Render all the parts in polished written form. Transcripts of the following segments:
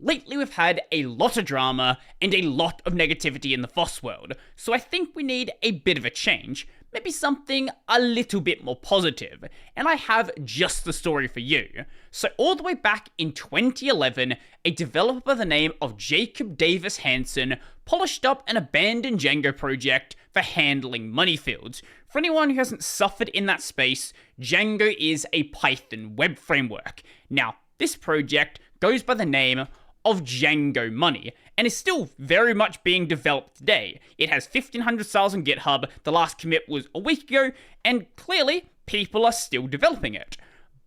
Lately we've had a lot of drama and a lot of negativity in the FOSS world, so I think we need a bit of a change, maybe something a little bit more positive, and I have just the story for you. So all the way back in 2011, a developer by the name of Jacob Davis Hansen polished up an abandoned Django project for handling money fields. For anyone who hasn't suffered in that space, Django is a Python web framework. Now, this project goes by the name of Django Money, and is still very much being developed today. It has 1,500 styles on GitHub, the last commit was a week ago, and clearly, people are still developing it.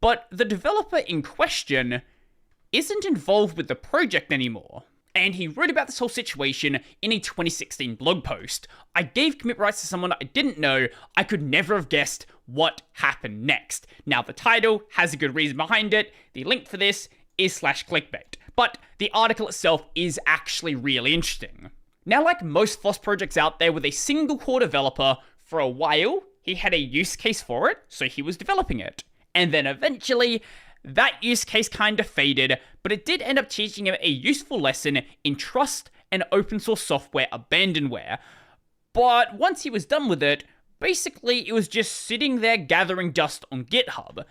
But the developer in question isn't involved with the project anymore. And he wrote about this whole situation in a 2016 blog post. I gave commit rights to someone I didn't know. I could never have guessed what happened next. Now, the title has a good reason behind it. The link for this is /clickbait. But the article itself is actually really interesting. Now, like most FOSS projects out there with a single core developer, for a while, he had a use case for it, so he was developing it. And then eventually, that use case kind of faded, but it did end up teaching him a useful lesson in trust and open source software abandonware. But once he was done with it, basically it was just sitting there gathering dust on GitHub.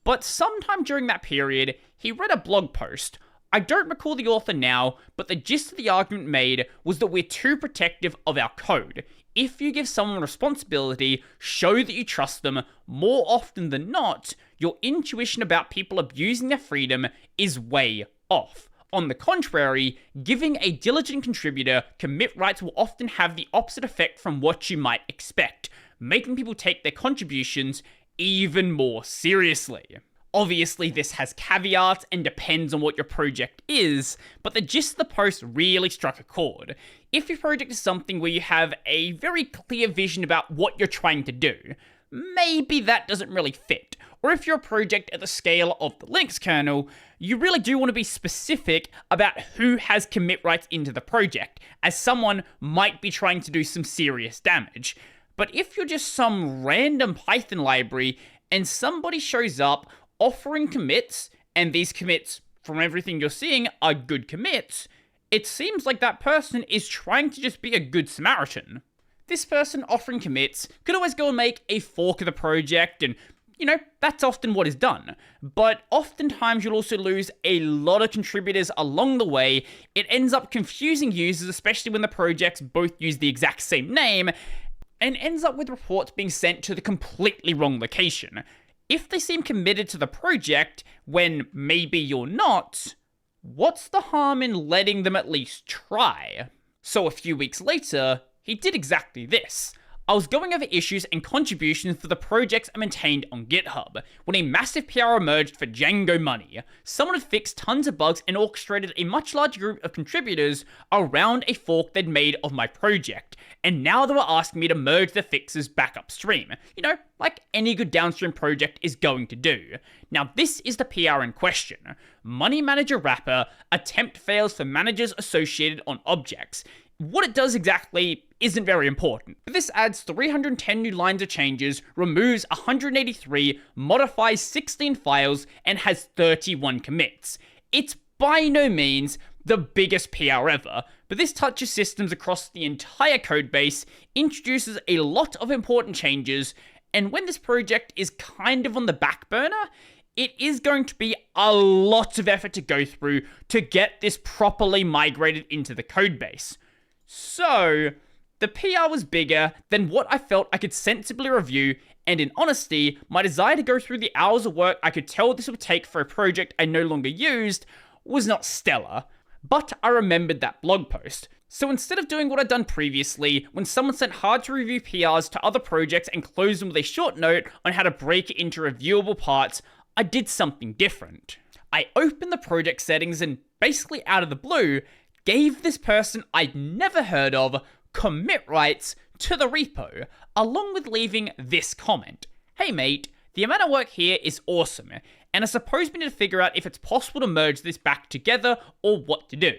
But sometime during that period, he read a blog post. I don't recall the author now, but the gist of the argument made was that we're too protective of our code. If you give someone responsibility, show that you trust them, more often than not, your intuition about people abusing their freedom is way off. On the contrary, giving a diligent contributor commit rights will often have the opposite effect from what you might expect, making people take their contributions even more seriously. Obviously, this has caveats and depends on what your project is, but the gist of the post really struck a chord. If your project is something where you have a very clear vision about what you're trying to do, maybe that doesn't really fit. Or if you're a project at the scale of the Linux kernel, you really do want to be specific about who has commit rights into the project, as someone might be trying to do some serious damage. But if you're just some random Python library and somebody shows up offering commits, and these commits, from everything you're seeing, are good commits, it seems like that person is trying to just be a good Samaritan. This person offering commits could always go and make a fork of the project, and, that's often what is done. But oftentimes you'll also lose a lot of contributors along the way. It ends up confusing users, especially when the projects both use the exact same name, and ends up with reports being sent to the completely wrong location. If they seem committed to the project, when maybe you're not, what's the harm in letting them at least try? So a few weeks later, he did exactly this. I was going over issues and contributions for the projects I maintained on GitHub, when a massive PR emerged for Django Money. Someone had fixed tons of bugs and orchestrated a much larger group of contributors around a fork they'd made of my project, and now they were asking me to merge the fixes back upstream. Like any good downstream project is going to do. Now this is the PR in question. Money Manager Wrapper, attempt fails for managers associated on objects. What it does exactly isn't very important, but this adds 310 new lines of changes, removes 183, modifies 16 files, and has 31 commits. It's by no means the biggest PR ever, but this touches systems across the entire codebase, introduces a lot of important changes, and when this project is kind of on the back burner, it is going to be a lot of effort to go through to get this properly migrated into the codebase. So, the PR was bigger than what I felt I could sensibly review, and in honesty, my desire to go through the hours of work I could tell this would take for a project I no longer used was not stellar. But I remembered that blog post. So instead of doing what I'd done previously, when someone sent hard to review PRs to other projects and closed them with a short note on how to break it into reviewable parts, I did something different. I opened the project settings and, basically out of the blue, gave this person I'd never heard of commit rights to the repo, along with leaving this comment. Hey mate, the amount of work here is awesome, and I suppose we need to figure out if it's possible to merge this back together or what to do.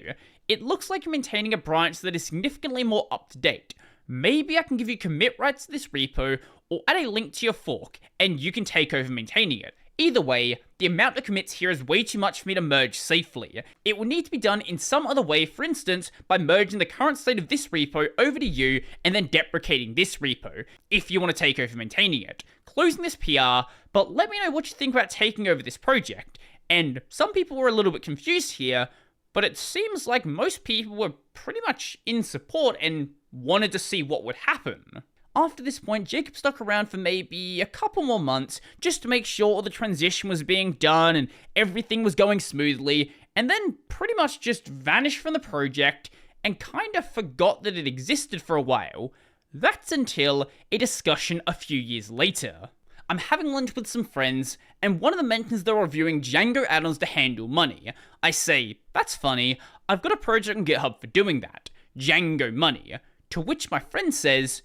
It looks like you're maintaining a branch that is significantly more up to date. Maybe I can give you commit rights to this repo or add a link to your fork and you can take over maintaining it. Either way, the amount of commits here is way too much for me to merge safely. It will need to be done in some other way, for instance, by merging the current state of this repo over to you and then deprecating this repo, if you want to take over maintaining it. Closing this PR, but let me know what you think about taking over this project. And some people were a little bit confused here, but it seems like most people were pretty much in support and wanted to see what would happen. After this point, Jacob stuck around for maybe a couple more months just to make sure all the transition was being done and everything was going smoothly, and then pretty much just vanished from the project and kind of forgot that it existed for a while. That's until a discussion a few years later. I'm having lunch with some friends, and one of them mentions they're reviewing Django add-ons to handle money. I say, that's funny, I've got a project on GitHub for doing that, Django Money. To which my friend says,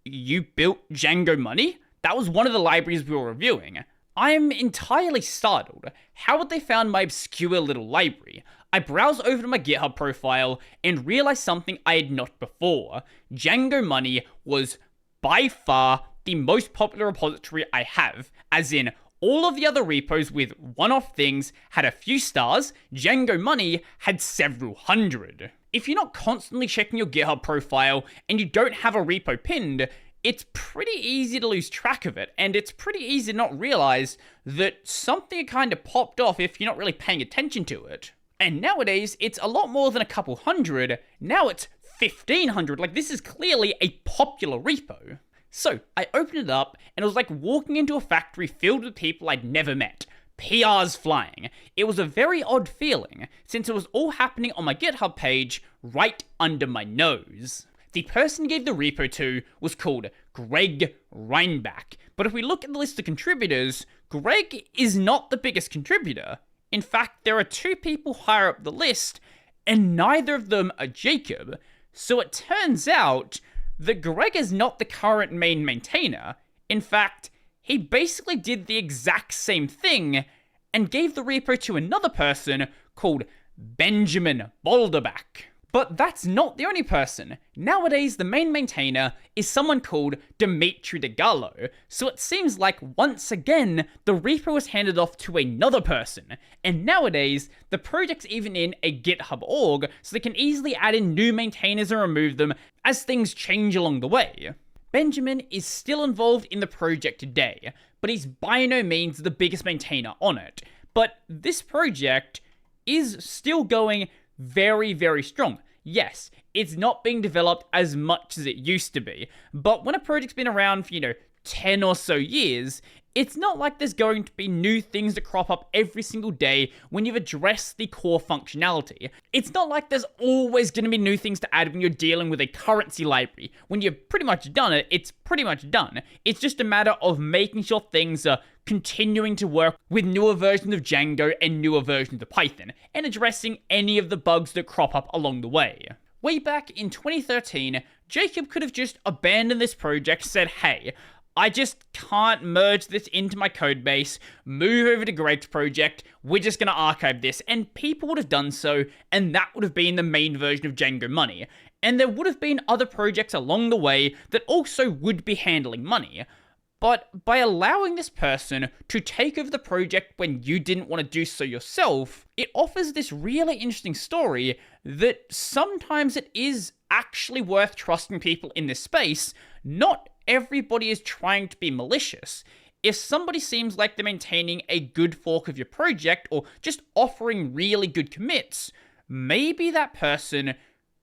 you built Django Money? That was one of the libraries we were reviewing. I am entirely startled. How had they found my obscure little library? I browse over to my GitHub profile and realize something I had not before. Django Money was by far the most popular repository I have, as in all of the other repos with one-off things had a few stars, Django Money had several hundred. If you're not constantly checking your GitHub profile and you don't have a repo pinned, it's pretty easy to lose track of it, and it's pretty easy to not realize that something kind of popped off if you're not really paying attention to it. And nowadays, it's a lot more than a couple hundred. Now it's 1,500. Like, this is clearly a popular repo. So, I opened it up, and it was like walking into a factory filled with people I'd never met. PRs flying. It was a very odd feeling, since it was all happening on my GitHub page, right under my nose. The person he gave the repo to was called Greg Reinbach, but if we look at the list of contributors, Greg is not the biggest contributor. In fact, there are two people higher up the list, and neither of them are Jacob. So it turns out that Greg is not the current main maintainer. In fact, he basically did the exact same thing and gave the repo to another person called Benjamin Boulderbach. But that's not the only person. Nowadays, the main maintainer is someone called Dimitri DeGallo, so it seems like once again, the repo was handed off to another person. And nowadays, the project's even in a GitHub org, so they can easily add in new maintainers and remove them as things change along the way. Benjamin is still involved in the project today, but he's by no means the biggest maintainer on it. But this project is still going very, very strong. Yes, it's not being developed as much as it used to be, but when a project's been around for, 10 or so years, it's not like there's going to be new things that crop up every single day when you've addressed the core functionality. It's not like there's always going to be new things to add when you're dealing with a currency library. When you've pretty much done it, it's pretty much done. It's just a matter of making sure things are continuing to work with newer versions of Django and newer versions of Python, and addressing any of the bugs that crop up along the way. Way back in 2013, Jacob could have just abandoned this project, said, hey, I just can't merge this into my codebase, move over to Greg's project, we're just going to archive this, and people would have done so, and that would have been the main version of Django Money. And there would have been other projects along the way that also would be handling money. But by allowing this person to take over the project when you didn't want to do so yourself, it offers this really interesting story that sometimes it is actually worth trusting people in this space. Not everybody is trying to be malicious. If somebody seems like they're maintaining a good fork of your project or just offering really good commits, maybe that person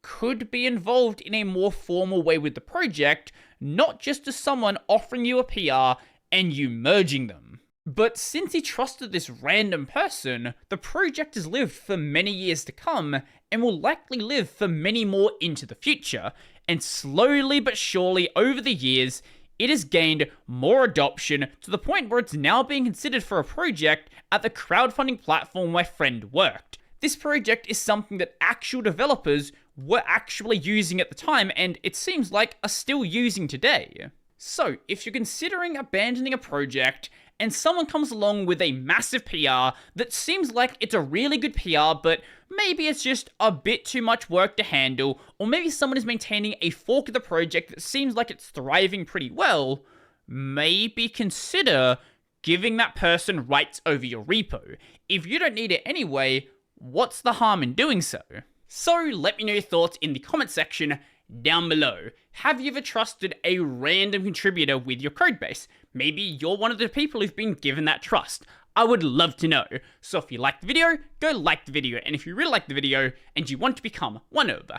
could be involved in a more formal way with the project, not just as someone offering you a PR and you merging them. But since he trusted this random person, the project has lived for many years to come and will likely live for many more into the future. And slowly but surely over the years, it has gained more adoption to the point where it's now being considered for a project at the crowdfunding platform my friend worked. This project is something that actual developers were actually using at the time, and it seems like are still using today. So, if you're considering abandoning a project, and someone comes along with a massive PR that seems like it's a really good PR, but maybe it's just a bit too much work to handle, or maybe someone is maintaining a fork of the project that seems like it's thriving pretty well, maybe consider giving that person rights over your repo. If you don't need it anyway, what's the harm in doing so? So let me know your thoughts in the comment section down below. Have you ever trusted a random contributor with your codebase? Maybe you're one of the people who've been given that trust. I would love to know. So if you liked the video, go like the video. And if you really like the video and you want to become one of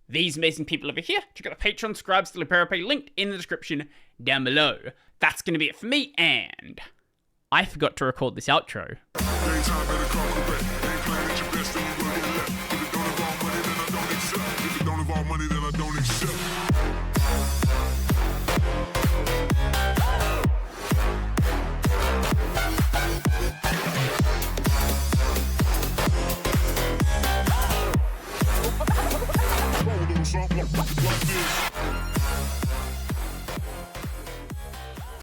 these amazing people over here, check out the Patreon, subscribe to the Repo linked in the description down below. That's going to be it for me, and I forgot to record this outro.